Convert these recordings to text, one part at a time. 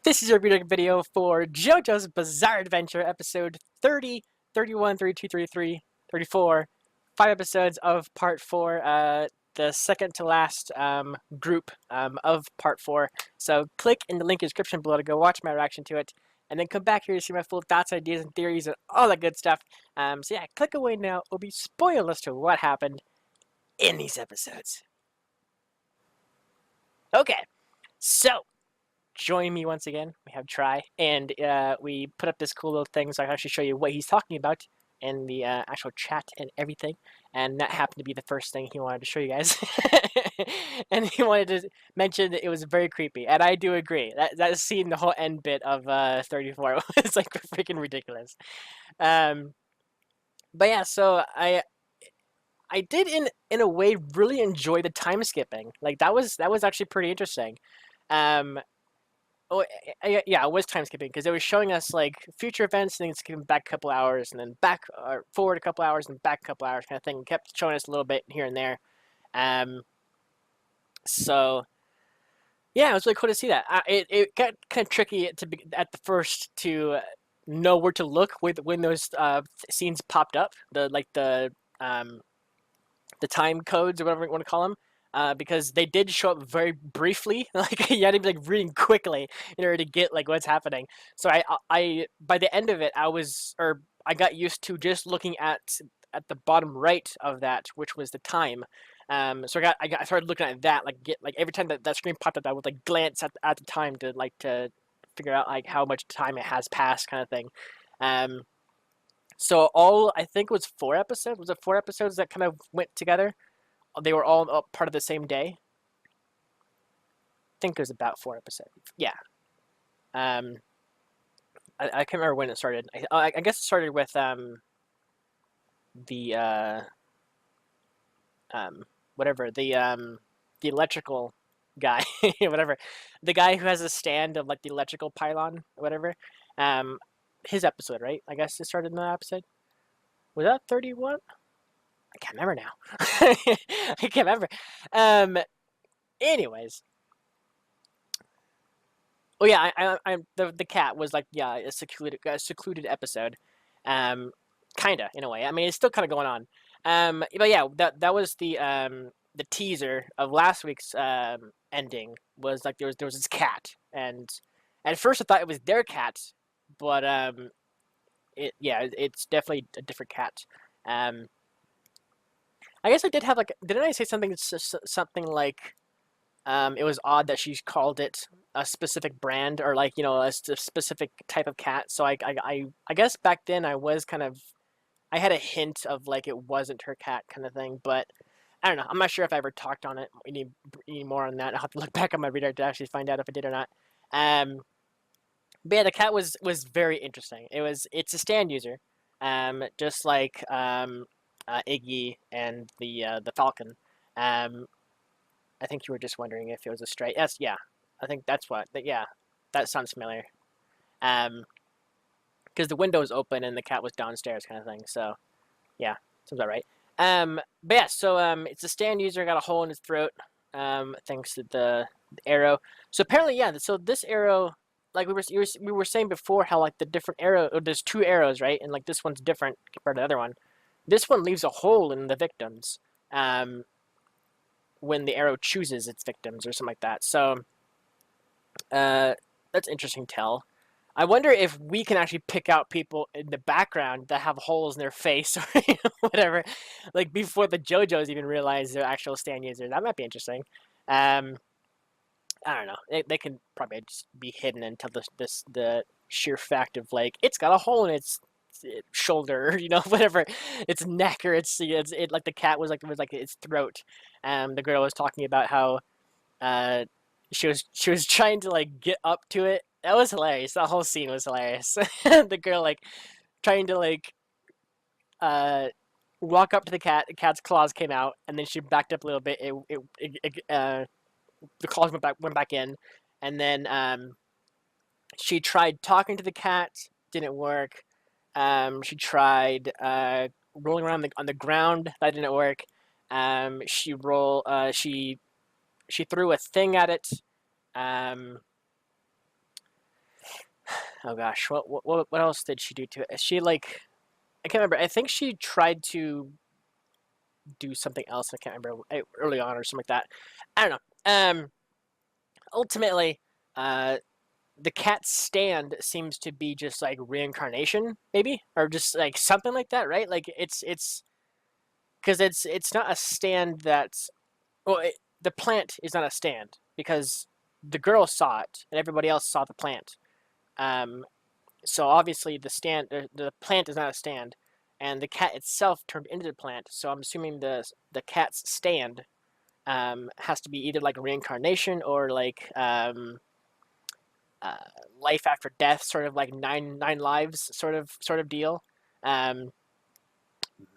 This is a reading video for Jojo's Bizarre Adventure, episode 30, 31, 32, 33, 34. 5 episodes of part 4, the second to last group of part 4. So click in the link in the description below to go watch my reaction to it, and then come back here to see my full thoughts, ideas, and theories, and all that good stuff. So yeah, click away now. It will be spoiled as to what happened in these episodes. Okay, so join me once again. We have Try, and we put up this cool little thing so I can actually show you what he's talking about in the actual chat and everything. And that happened to be the first thing he wanted to show you guys. And he wanted to mention that it was very creepy, and I do agree. That scene, the whole end bit of 34, was like freaking ridiculous. Um, but yeah, so I did in a way really enjoy the time skipping. Like that was actually pretty interesting. Um, Oh, yeah, it was time skipping because it was showing us like future events and then skipping back a couple hours and then back forward a couple hours and back a couple hours kind of thing. It kept showing us a little bit here and there. Um, so yeah, it was really cool to see that. It got kind of tricky to be at the first to know where to look with when those scenes popped up. The time codes or whatever you want to call them. Because they did show up very briefly. Like you had to be like reading quickly in order to get like what's happening. So I by the end of it, I got used to just looking at the bottom right of that, which was the time. So I started looking at that like every time that screen popped up, I would like glance at the time to figure out like how much time it has passed, kind of thing. Um, so all I think it was 4 episodes. Was it 4 episodes that kind of went together? They were all part of the same day. I think it was about 4 episodes. Yeah. Um, I can't remember when it started. I guess it started with the whatever the electrical guy, whatever, the guy who has a stand of like the electrical pylon, or whatever. Um, his episode, right? I guess it started in that episode. Was that 31? I can't remember now. I can't remember. Um, anyways, oh yeah, the cat was like, yeah, a secluded episode, um, kinda in a way. I mean, it's still kind of going on, but yeah, that was the teaser of last week's ending. Was like there was this cat, and at first I thought it was their cat, but it's definitely a different cat. Um, I guess I did have like, didn't I say something like it was odd that she called it a specific brand or like a specific type of cat. So I guess back then I had a hint of like it wasn't her cat kind of thing, but I don't know. I'm not sure if I ever talked on it any more on that. I'll have to look back on my reader to actually find out if I did or not. Um, but yeah, the cat was very interesting. It's a stand user, just like Iggy and the Falcon. Um, I think you were just wondering if it was a stray. Yes, yeah. I think that's what. Yeah, that sounds familiar. Because the window was open and the cat was downstairs, kind of thing. So, yeah, sounds about right. But yeah, so it's a stand user, got a hole in his throat. Thanks to the arrow. So apparently, yeah. So this arrow, like we were saying before, how like the different arrow. There's 2 arrows, right? And like this one's different compared to the other one. This one leaves a hole in the victims. When the arrow chooses its victims or something like that. So that's interesting tell. I wonder if we can actually pick out people in the background that have holes in their face or whatever, like before the JoJos even realize they're actual stand users. That might be interesting. Um, I don't know. They can probably just be hidden until the sheer fact of like it's got a hole in its shoulder, whatever, its neck or its like the cat was like its throat. The girl was talking about how uh she was trying to like get up to it. That was hilarious. That whole scene was hilarious. The girl like trying to like uh walk up to the cat. The cat's claws came out, and then she backed up a little bit. The claws went back in, and then she tried talking to the cat. Didn't work. She tried rolling around on the ground. That didn't work. She roll. She threw a thing at it. Um, Oh gosh, what else did she do to it? She like I can't remember. I think she tried to do something else. I can't remember early on or something like that. I don't know. Ultimately, uh, the cat's stand seems to be just like reincarnation, maybe, or just like something like that, right? Like it's because it's not a stand that's well, the plant is not a stand because the girl saw it and everybody else saw the plant. Um, so obviously the plant is not a stand, and the cat itself turned into the plant. So I'm assuming the cat's stand has to be either like a reincarnation or like uh, life after death, sort of like nine lives, sort of deal. Um,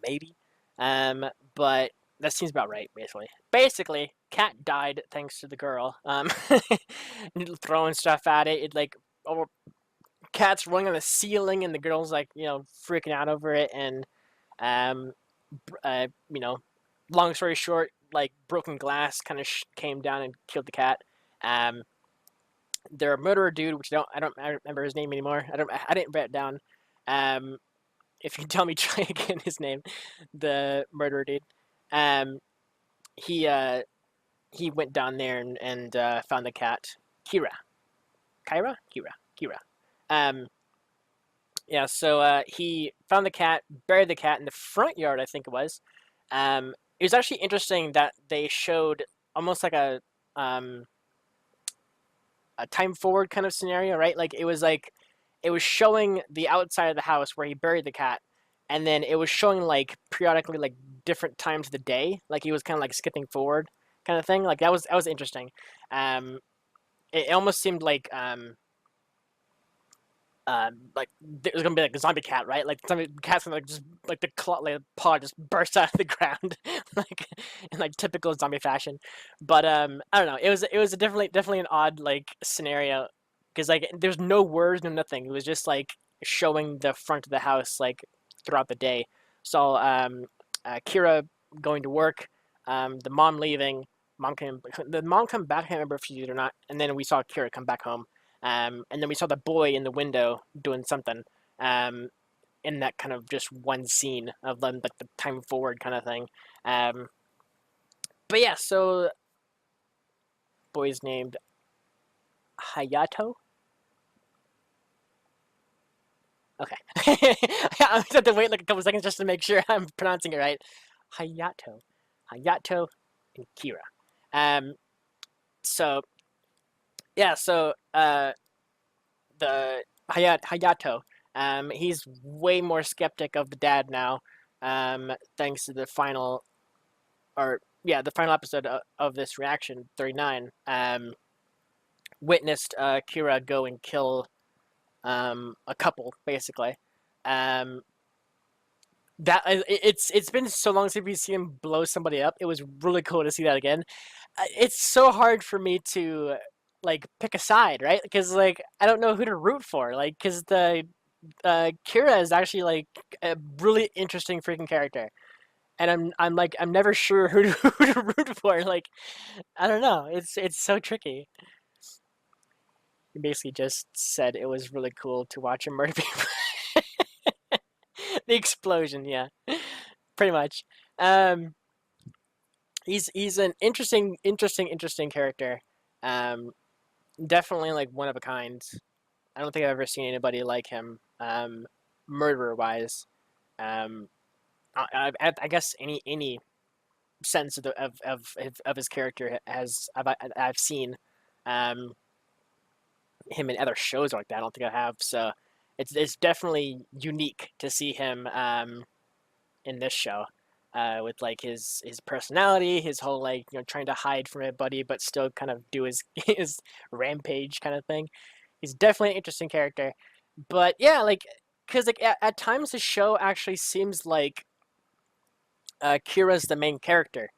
maybe, but that seems about right. Basically, cat died thanks to the girl. Throwing stuff at it. It like over cat's running on the ceiling, and the girl's like freaking out over it, and um, you know, long story short, like broken glass kind of came down and killed the cat. Um, their murderer dude, which I don't remember his name anymore. I didn't write it down. Um, if you can tell me, try again his name, the murderer dude. Um, he uh, he went down there and found the cat, Kira, Kira. Um, yeah, so he found the cat, buried the cat in the front yard, I think it was. It was actually interesting that they showed almost like um, a time forward kind of scenario, right? Like it was showing the outside of the house where he buried the cat, and then it was showing like periodically like different times of the day, like he was kind of like skipping forward, kind of thing. Like that was interesting. Um, it almost seemed like there's gonna be like a zombie cat, right? Like zombie cat's gonna like just like the like paw just burst out of the ground, like in like typical zombie fashion. But I don't know. It was a definitely an odd like scenario because like there's no words, no nothing. It was just like showing the front of the house like throughout the day. So Kira going to work, the mom leaving, the mom come back. I can't remember if she did or not. And then we saw Kira come back home. And then we saw the boy in the window doing something um, in that kind of just one scene of them, like the time forward kind of thing. Um, but yeah, so boy's named Hayato. Okay, I have to wait like a couple seconds just to make sure I'm pronouncing it right. Hayato, Hayato, and Kira. Um, so yeah, so the Hayato. He's way more skeptic of the dad now, thanks to the final, or yeah, the final episode of this reaction 39. Witnessed Kira go and kill a couple basically. Um, it's been so long since we've seen him blow somebody up. It was really cool to see that again. It's so hard for me to like pick a side, right? Because like I don't know who to root for, like because the Kira is actually like a really interesting freaking character, and I'm never sure who to, who to root for. Like I don't know, it's so tricky. He basically just said it was really cool to watch him murder people. The explosion, yeah, pretty much. Um, he's an interesting character. Um, definitely like one of a kind. I don't think I've ever seen anybody like him. Murderer wise. Um, I guess any sense of of his character has I've seen um, him in other shows like that. I don't think I have. So it's definitely unique to see him in this show. With like his personality, his whole like trying to hide from everybody but still kind of do his his rampage kind of thing. He's definitely an interesting character, but yeah, like because like at times the show actually seems like Kira's the main character,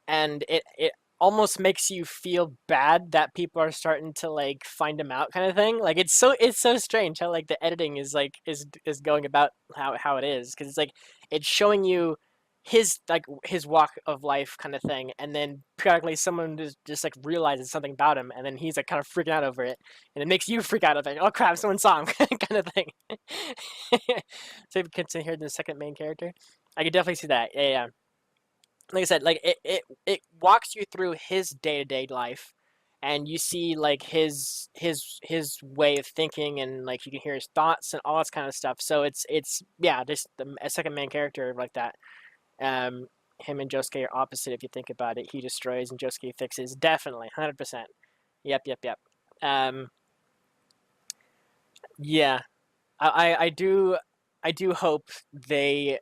and it almost makes you feel bad that people are starting to like find him out, kind of thing. Like it's so strange how like the editing is like is going about how it is because it's like it's showing you his like his walk of life kind of thing, and then periodically someone just like realizes something about him, and then he's like kind of freaking out over it, and it makes you freak out of it. Oh crap, someone saw him, kind of thing. So you can consider the second main character. I could definitely see that. Yeah, yeah. Like I said, like it walks you through his day-to-day life, and you see like his way of thinking, and like you can hear his thoughts and all this kind of stuff. So it's yeah, just a second main character like that. um Him and Josuke are opposite if you think about it. He destroys and Josuke fixes. Definitely 100%. Yep. um yeah, I do hope they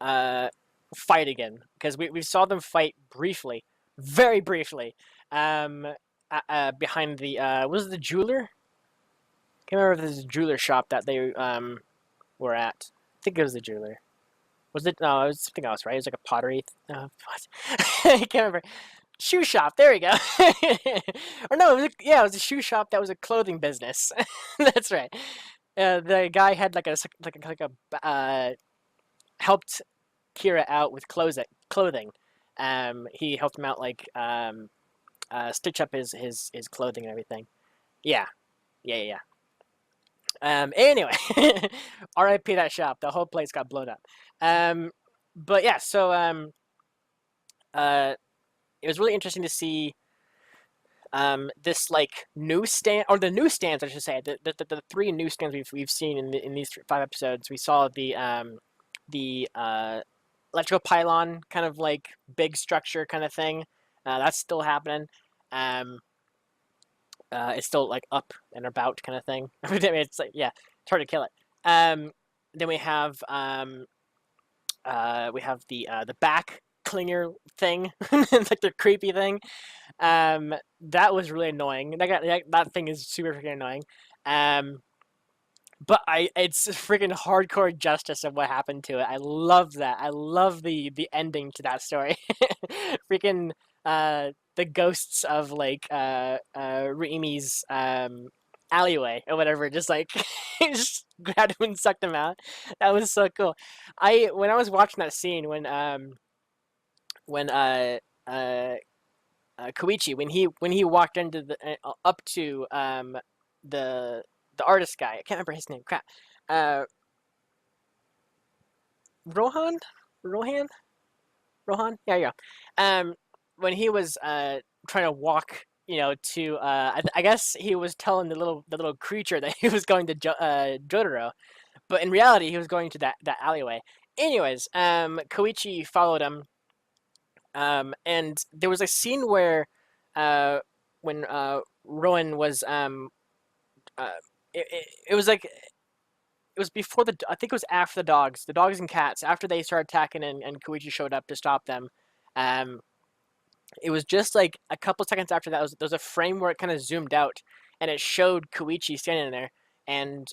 uh, fight again, because we saw them fight briefly, very briefly, um, behind the was it the jeweler? Can't remember if this is a jeweler shop that they were at. I think it was the jeweler. Was it? No, it was something else, right? It was like a pottery. What? I can't remember. Shoe shop. There we go. Or no, yeah, it was a shoe shop that was a clothing business. That's right. The guy had like a helped Kira out with clothing. He helped him out like stitch up his clothing and everything. Yeah, yeah. Anyway, R.I.P. that shop. The whole place got blown up. Um, but yeah, so uh, it was really interesting to see this like newsstand, or the newsstands, I should say, the three newsstands we've seen in these 5 episodes. We saw the electrical pylon, kind of like big structure kind of thing. That's still happening. Um, it's still like up and about kind of thing. I mean, it's like, yeah, it's hard to kill it. Then we have the back clinger thing, like the creepy thing. That was really annoying. That thing is super freaking annoying. Um, but it's freaking hardcore justice of what happened to it. I love that. I love the ending to that story. Freaking the ghosts of like Raimi's alleyway or whatever, just like just grabbed him and sucked him out. That was so cool. When I was watching that scene when Koichi, when he walked into the up to the the artist guy. I can't remember his name. Crap. Uh, Rohan, Rohan, Rohan. Yeah, yeah. When he was trying to walk, to I guess he was telling the little creature that he was going to Jotaro, but in reality he was going to that alleyway. Anyways, Koichi followed him. And there was a scene where, when Rowan was uh, it was like it was before I think it was after the dogs and cats, after they started attacking, and Koichi showed up to stop them. Um, it was just like a couple seconds after that. There was a frame where it kind of zoomed out, and it showed Koichi standing there and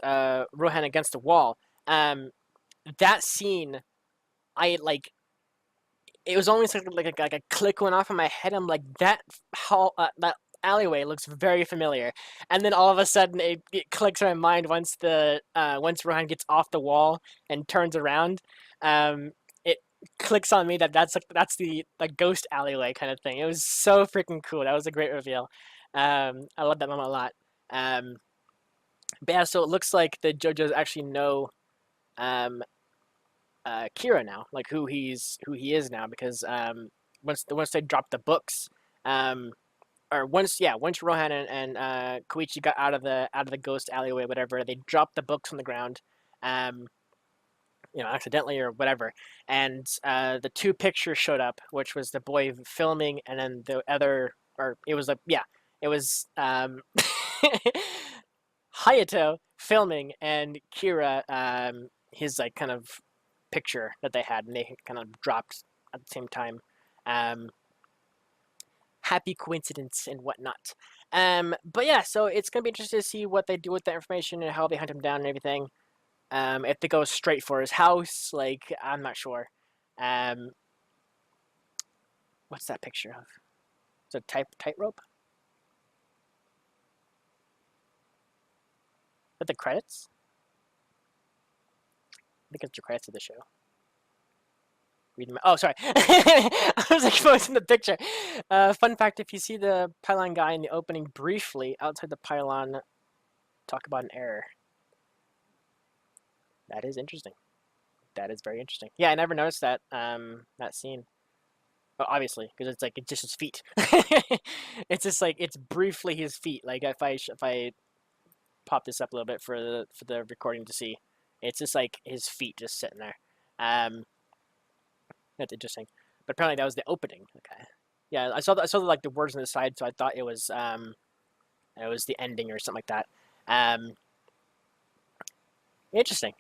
Rohan against the wall. That scene, I like. It was almost like a click went off in my head. I'm like, that alleyway looks very familiar, and then all of a sudden it clicks in my mind once Rohan gets off the wall and turns around. It clicks on me that's the like ghost alleyway kind of thing. It was so freaking cool. That was a great reveal. I love that moment a lot. Um, but yeah, so it looks like the JoJo's actually know um, Kira now, like who he is now, because once they dropped the books, um, or once Rohan and Koichi got out of the ghost alleyway, whatever, they dropped the books on the ground, um, accidentally or whatever, and the two pictures showed up, which was the boy filming, and then the other, or it was like, yeah, it was Hayato filming, and Kira, his like kind of picture that they had, and they kind of dropped at the same time. Um, Happy coincidence and whatnot. But yeah, so it's gonna be interesting to see what they do with that information and how they hunt him down and everything. If they go straight for his house, like I'm not sure. Um, what's that picture of? Is it tightrope? With the credits? I think it's the credits of the show. reading my. Oh, sorry. I was like focusing the picture. Fun fact: if you see the pylon guy in the opening briefly outside the pylon, talk about an error. That is interesting. That is very interesting. Yeah, I never noticed that that scene. Well, obviously, because it's just his feet. It's just like it's briefly his feet. Like if I pop this up a little bit for the recording to see, it's just like his feet just sitting there. That's interesting. But apparently that was the opening. Okay. Yeah, I saw like the words on the side, so I thought it was the ending or something like that. Um, Interesting.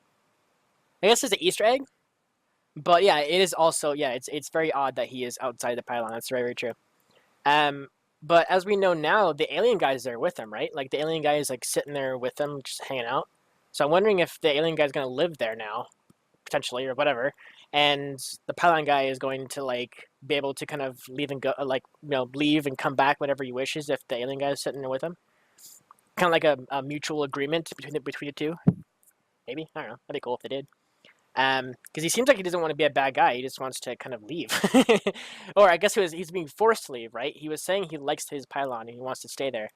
I guess it's an Easter egg. But yeah, it is also it's very odd that he is outside the pylon. That's very, very true. Um, but as we know now, the alien guy is there with him, right? Like the alien guy is like sitting there with him, just hanging out. So I'm wondering if the alien guy is gonna live there now, potentially or whatever, and the pylon guy is going to like be able to kind of leave and go, like leave and come back whenever he wishes if the alien guy is sitting there with him. Kind of like a mutual agreement between the two. Maybe I don't know. That'd be cool if they did. Because he seems like he doesn't want to be a bad guy. He just wants to kind of leave, or I guess he's being forced to leave. Right? He was saying he likes his pylon and he wants to stay there.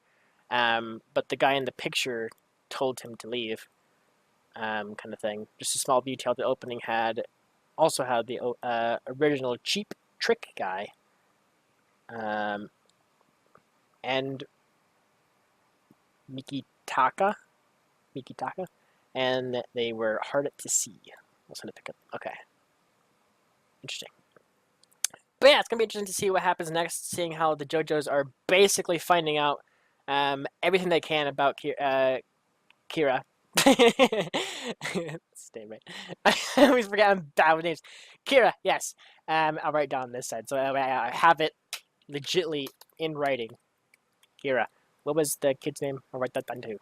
But the guy in the picture told him to leave. Kind of thing. Just a small detail. The opening also had the original Cheap Trick guy, and Mikitaka, and they were hard to see. I'll send a pickup. Okay. Interesting. But yeah, it's going to be interesting to see what happens next, seeing how the JoJos are basically finding out everything they can about Kira. Stay right. I always forget I'm bad with names. Kira, yes. I'll write down this side. So I have it legitly in writing. Kira. What was the kid's name? I'll write that down too.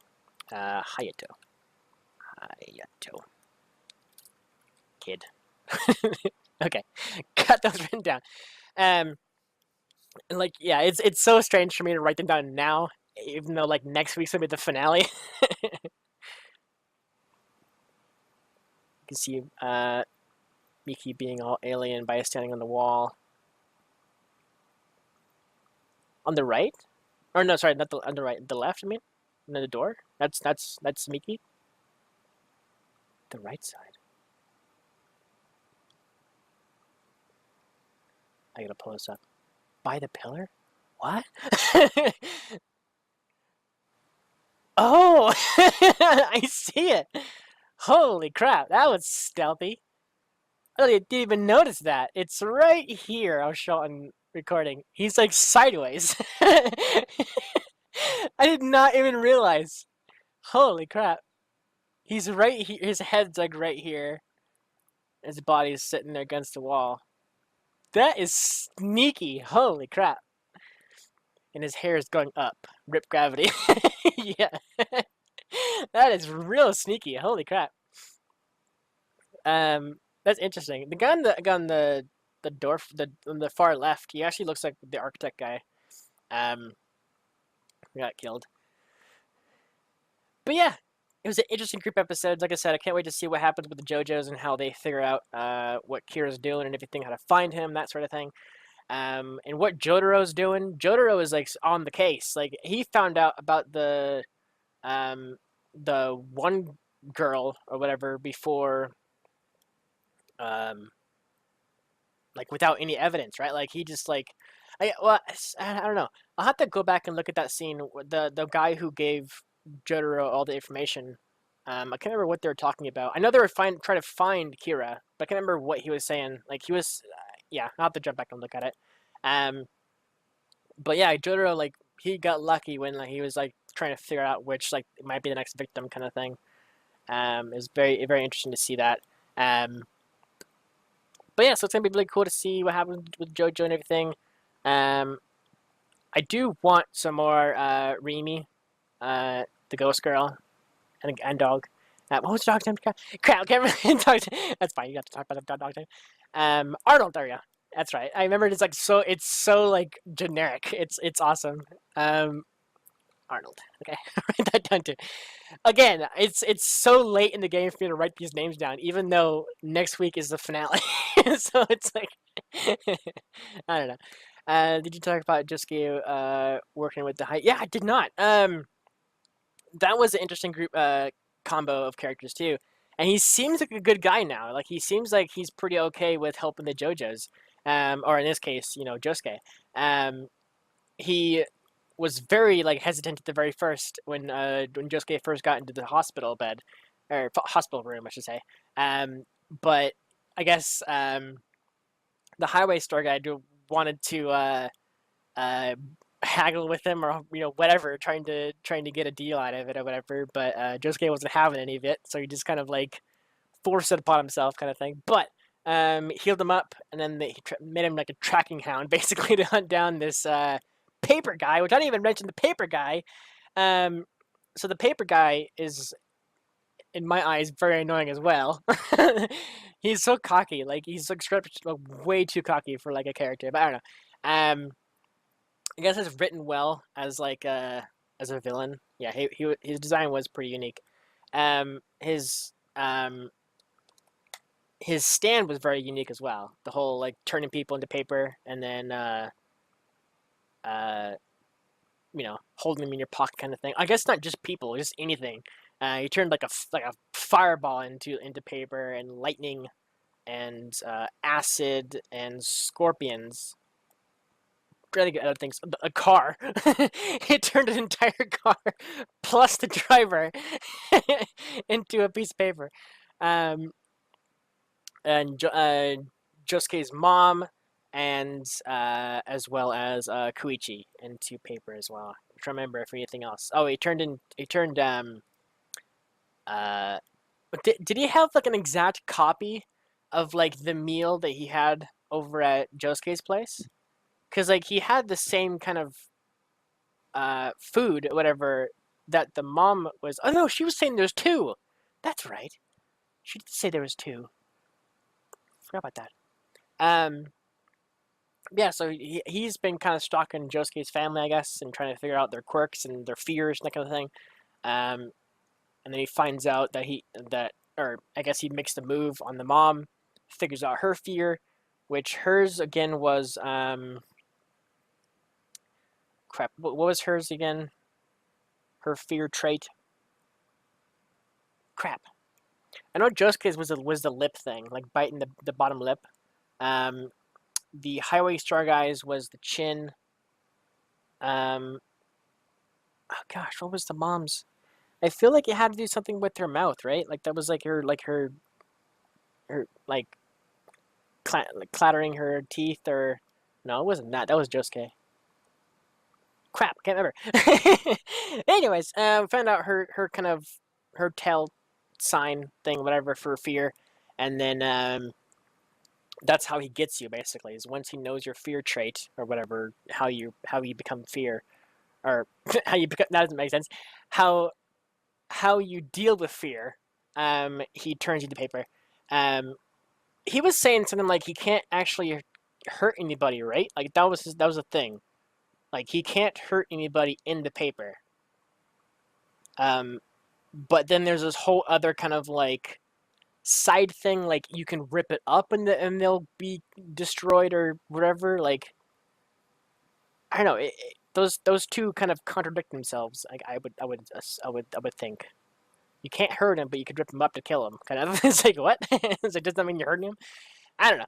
Hayato. Kid. Okay. Got those written down. And like, yeah, it's so strange for me to write them down now, even though like next week's gonna be the finale. You can see Miki being all alien by standing on the wall. On the right? Or no, sorry, not on the right. The left, I mean? Near the door? That's Miki? The right side. I gotta pull this up. By the pillar? What? Oh! I see it! Holy crap, that was stealthy. I didn't even notice that. It's right here. I'll show on recording. He's like sideways. I did not even realize. Holy crap. He's right here. His head's like right here. His body's sitting there against the wall. That is sneaky. Holy crap. And his hair is going up. Rip gravity. Yeah. That is real sneaky. Holy crap. That's interesting. The guy on the door, on the far left, he actually looks like the architect guy. Got killed. But yeah, it was an interesting group episode. Like I said, I can't wait to see what happens with the JoJos and how they figure out what Kira's doing and everything, how to find him, that sort of thing. And what Jotaro's doing. Jotaro is like on the case. Like he found out about the one girl or whatever before, like without any evidence, right? Like he just like, I don't know. I'll have to go back and look at that scene. The guy who gave Jotaro all the information. I can't remember what they were talking about. I know they were trying to find Kira, but I can't remember what he was saying. Like he was, yeah. I'll have to jump back and look at it. But yeah, Jotaro like he got lucky when like he was like trying to figure out which like might be the next victim kind of thing. It was very, very interesting to see that. But yeah, so it's gonna be really cool to see what happens with Jojo and everything. I do want some more Rimi, the ghost girl, and dog. What was the dog's name? Crap, I can't remember. That's fine. You have to talk about the dog's name. Arnold. There you go. That's right. I remember it's so like generic. It's awesome. Arnold. Okay, write that down too. Again, it's so late in the game for me to write these names down, even though next week is the finale. So it's like I don't know. Did you talk about Josuke working with the high? Yeah, I did not. That was an interesting group combo of characters too. And he seems like a good guy now. Like he seems like he's pretty okay with helping the JoJos, or in this case, Josuke. He was very like hesitant at the very first when Josuke first got into the hospital bed, or hospital room, I should say. But I guess the highway store guy wanted to haggle with him or whatever, trying to get a deal out of it or whatever. But Josuke wasn't having any of it, so he just kind of like forced it upon himself, kind of thing. But healed him up, and then he made him like a tracking hound, basically, to hunt down this paper guy, which I didn't even mention the paper guy. So the paper guy is, in my eyes, very annoying as well. He's so cocky, like he's like way too cocky for like a character. But I don't know. I guess it's written well as like as a villain. Yeah, his design was pretty unique. His stand was very unique as well. The whole like turning people into paper and then holding them in your pocket kind of thing. I guess not just people, just anything. He turned like a fireball into paper, and lightning and acid and scorpions. Really good other things. A car. It turned an entire car plus the driver into a piece of paper. And Josuke's mom, and as well as Koichi into paper as well. I'm trying to remember if anything else. Oh, he turned did he have like an exact copy of like the meal that he had over at Josuke's place? Because like he had the same kind of food, whatever, that the mom was. Oh no, she was saying there's two. That's right. She did say there was two. Forgot about that. Yeah, so he's been kind of stalking Josuke's family, I guess, and trying to figure out their quirks and their fears and that kind of thing. And then he finds out or I guess he makes the move on the mom, figures out her fear, which hers again was crap. What was hers again? Her fear trait. Crap. I know Josuke's was the lip thing, like biting the bottom lip. The highway star guys was the chin. Oh gosh, what was the mom's? I feel like it had to do something with her mouth, right? Like that was like her like clattering her teeth, or no, it wasn't that. That was Josuke. Crap, can't remember. Anyways, found out her kind of her tell sign thing, whatever, for fear, and then that's how he gets you basically. Is once he knows your fear trait or whatever, how you become fear, or how you become. That doesn't make sense. How you deal with fear. He turns you to paper. He was saying something like he can't actually hurt anybody, right? Like that was a thing. Like he can't hurt anybody in the paper. But then there's this whole other kind of like side thing, like you can rip it up and they'll be destroyed or whatever. Like I don't know. Those two kind of contradict themselves. Like I would think. You can't hurt him, but you could rip him up to kill him. Kind of. It's like what? It's like, does that mean you're hurting him? I don't know.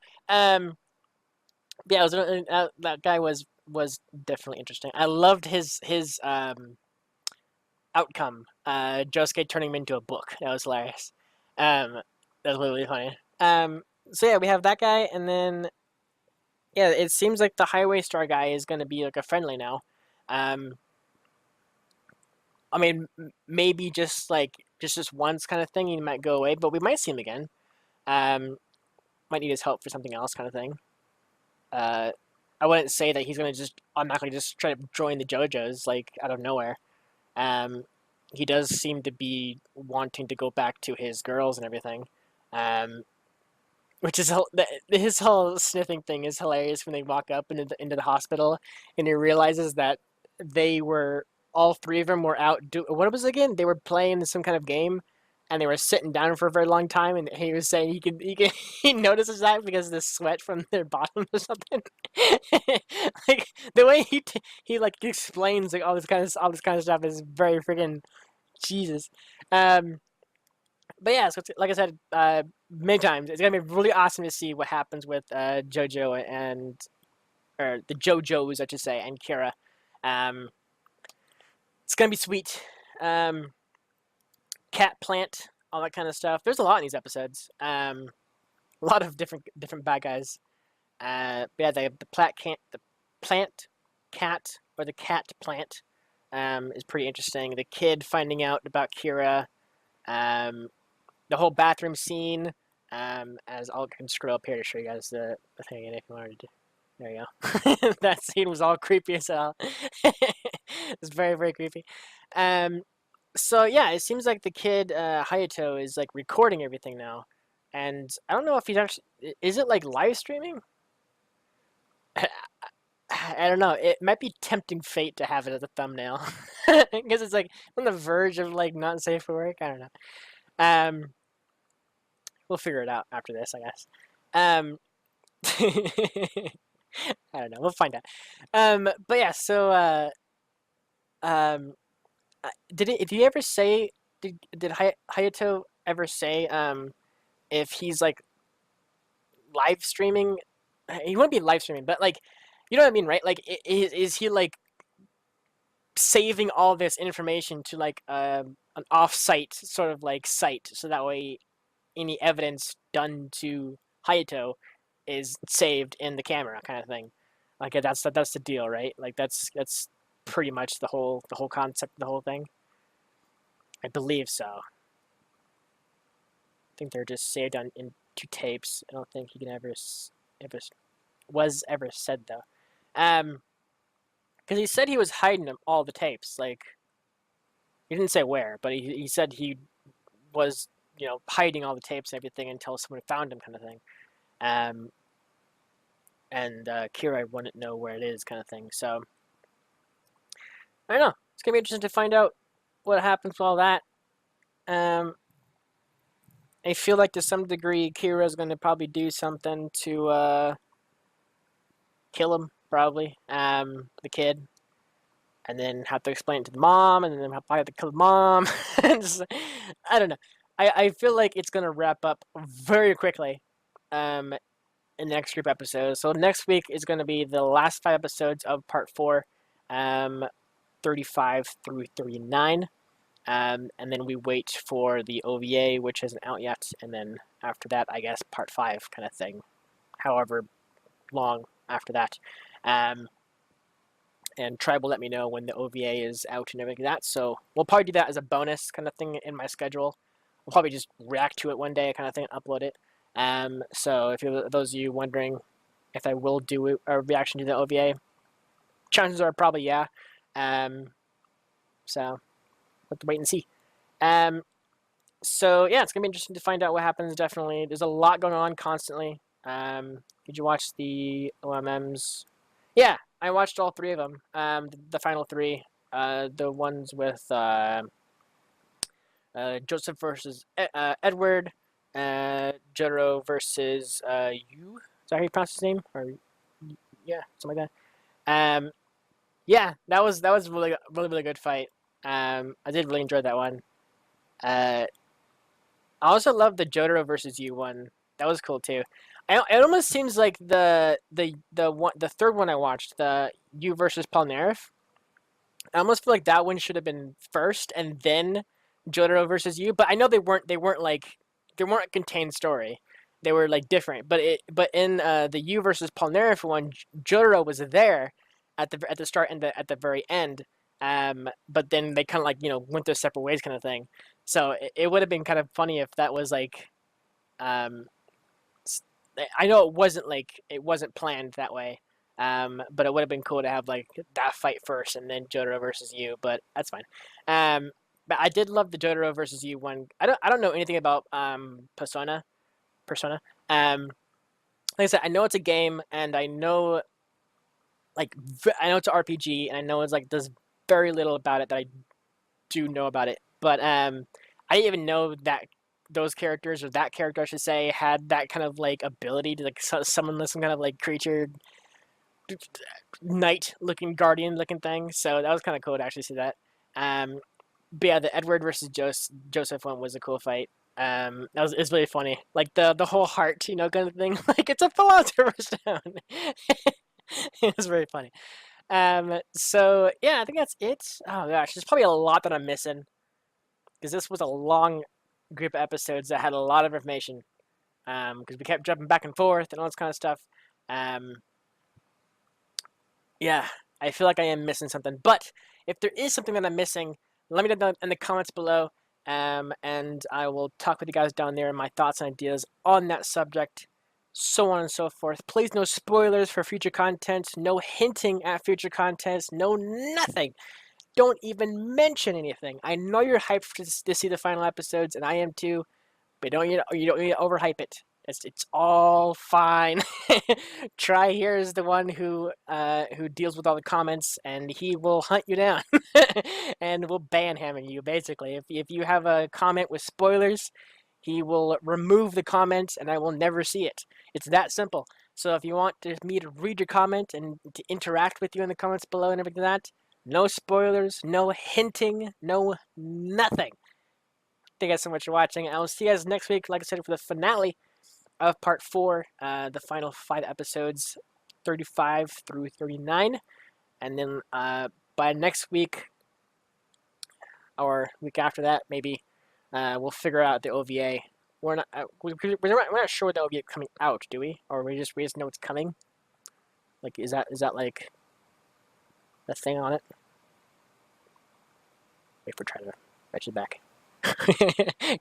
Yeah, that guy was definitely interesting. I loved his outcome. Josuke turning him into a book. That was hilarious. That was really funny. So yeah, we have that guy, and then yeah, it seems like the highway star guy is going to be like a friendly now. I mean, maybe just once kind of thing, he might go away, but we might see him again. Might need his help for something else, kind of thing. I wouldn't say that he's gonna just automatically just try to join the JoJos like out of nowhere. He does seem to be wanting to go back to his girls and everything. Which is his whole sniffing thing is hilarious when they walk up into the hospital and he realizes that they were all three of them were out. What was it again? They were playing some kind of game, and they were sitting down for a very long time. And he was saying he notices that because of the sweat from their bottom or something. Like the way he like explains like all this kind of stuff is very freaking Jesus. Um, but yeah, so like I said many times, it's gonna be really awesome to see what happens with Jojo and or the Jojos, I should say, and Kira. Um, it's gonna be sweet. Cat plant, all that kind of stuff. There's a lot in these episodes. A lot of different bad guys. But yeah, the plant cat or the cat plant is pretty interesting. The kid finding out about Kira. Um, the whole bathroom scene. As I can scroll up here to show you guys the thing again if you wanted to. There you go. That scene was all creepy as hell. It's very, very creepy. So yeah, it seems like the kid Hayato is like recording everything now, and I don't know if he's actually. Is it like live streaming? I don't know. It might be tempting fate to have it as a thumbnail because it's like on the verge of like not safe for work. I don't know. Um, we'll figure it out after this, I guess. I don't know. We'll find out. But yeah. So um, did he ever say? Did Hayato ever say if he's like live streaming? He wouldn't be live streaming, but like, you know what I mean, right? Like, is he like saving all this information to like an off-site sort of like site, so that way any evidence done to Hayato is saved in the camera, kind of thing. Like that's the deal, right? Like that's pretty much the whole concept, the whole thing. I believe so. I think they're just saved on into tapes. I don't think he can ever was ever said though. Because he said he was hiding all the tapes. Like he didn't say where, but he said he was hiding all the tapes and everything until someone found him, kind of thing. Um, and Kira wouldn't know where it is, kind of thing. So I don't know. It's gonna be interesting to find out what happens with all that. I feel like to some degree Kira's gonna probably do something to kill him, probably. The kid, and then have to explain it to the mom, and then probably have to kill the mom. I don't know. I feel like it's gonna wrap up very quickly. In the next group episodes. So next week is going to be the last 5 episodes of part 4, 35 through 39. And then we wait for the OVA, which isn't out yet. And then after that, I guess part 5 kind of thing. However long after that. And Tribe will let me know when the OVA is out and everything like that. So we'll probably do that as a bonus kind of thing in my schedule. We'll probably just react to it one day kind of thing and upload it. So if you're those of you wondering if I will do a reaction to the OVA, chances are probably yeah. So we'll have to wait and see. So yeah, it's gonna be interesting to find out what happens. Definitely, there's a lot going on constantly. Did you watch the OMMs? Yeah, I watched all 3 of them. The final 3, the ones with Joseph versus Edward. Jojo versus Yu. Is that how you pronounce his name? Or yeah, something like that. Yeah, that was really good fight. I did really enjoy that one. I also love the Jojo versus Yu one. That was cool too. It almost seems like the third one I watched, the Yu versus Polnareff. I almost feel like that one should have been first, and then Jojo versus Yu. But I know they weren't a contained story. They were like different. But in the Yu versus Polnareff one, Jojo was there at the start and at the very end. But then they kind of like went their separate ways, kind of thing. So it would have been kind of funny if that was like, I know it wasn't planned that way. But it would have been cool to have like that fight first and then Jojo versus Yu. But that's fine. But I did love the Jojo versus Yu one. I don't know anything about Persona. Like I said, I know it's a game, and I know it's an RPG, and I know it's like this very little about it that I do know about it. But I didn't even know that those characters, or that character I should say, had that kind of like ability to like summon some kind of like creature, knight looking, guardian looking thing. So that was kind of cool to actually see that. But yeah, the Edward versus Joseph one was a cool fight. It's really funny, like the whole heart, kind of thing. Like it's a philosopher's stone. It was very funny. So yeah, I think that's it. Oh gosh, there's probably a lot that I'm missing because this was a long group of episodes that had a lot of information. Because we kept jumping back and forth and all this kind of stuff. Yeah, I feel like I am missing something. But if there is something that I'm missing, let me know in the comments below. And I will talk with you guys down there and my thoughts and ideas on that subject, so on and so forth. Please, no spoilers for future content, no hinting at future content, no nothing. Don't even mention anything. I know you're hyped to see the final episodes, and I am too, but you don't need to overhype it. It's all fine. Try here is the one who deals with all the comments, and he will hunt you down, and will ban hamming you basically. If you have a comment with spoilers, he will remove the comment, and I will never see it. It's that simple. So if you want me to read your comment and to interact with you in the comments below and everything like that, no spoilers, no hinting, no nothing. Thank you guys so much for watching. I will see you guys next week, like I said, for the finale of part 4, the final 5 episodes, 35 through 39. And then by next week, or week after that, maybe, we'll figure out the OVA. We're not sure what the OVA is coming out, do we? Or we just know it's coming? Like, is that like a thing on it? Wait for trying to fetch it back.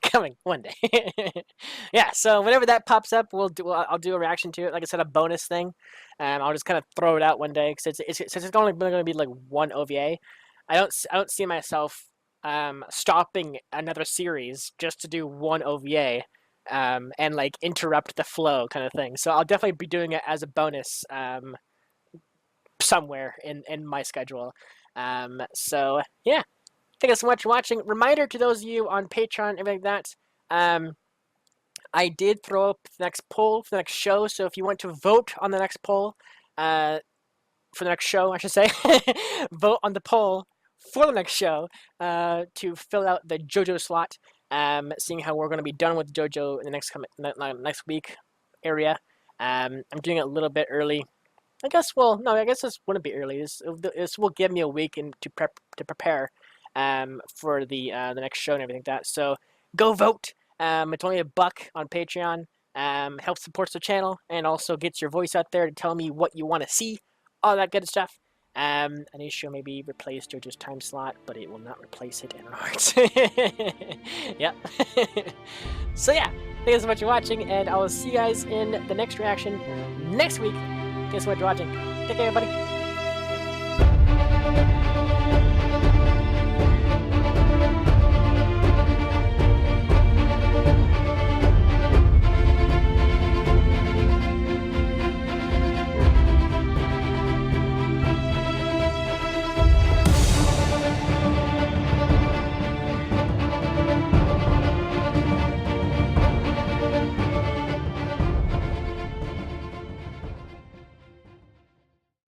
Coming one day. Yeah, so whenever that pops up, I'll do a reaction to it. Like I said, a bonus thing. I'll just kind of throw it out one day because it's only going to be like one OVA. I don't see myself stopping another series just to do one OVA and like interrupt the flow kind of thing. So I'll definitely be doing it as a bonus somewhere in my schedule. So yeah. Thank you so much for watching. Reminder to those of you on Patreon, everything like that. I did throw up the next poll for the next show, so if you want to vote on the next poll, for the next show, I should say, vote on the poll for the next show to fill out the Jojo slot. Seeing how we're going to be done with Jojo in the next week area. I'm doing it a little bit early. I guess this wouldn't be early. This will give me a week to prepare. For the next show and everything like that. So go vote. It's only $1 on Patreon. Helps supports the channel and also gets your voice out there to tell me what you want to see, all that good stuff. A new show maybe replace Jojo's time slot, but it will not replace it in our hearts. Yep. So yeah, thank you so much for watching, and I will see you guys in the next reaction next week. Thank you so much for watching. Take care, everybody.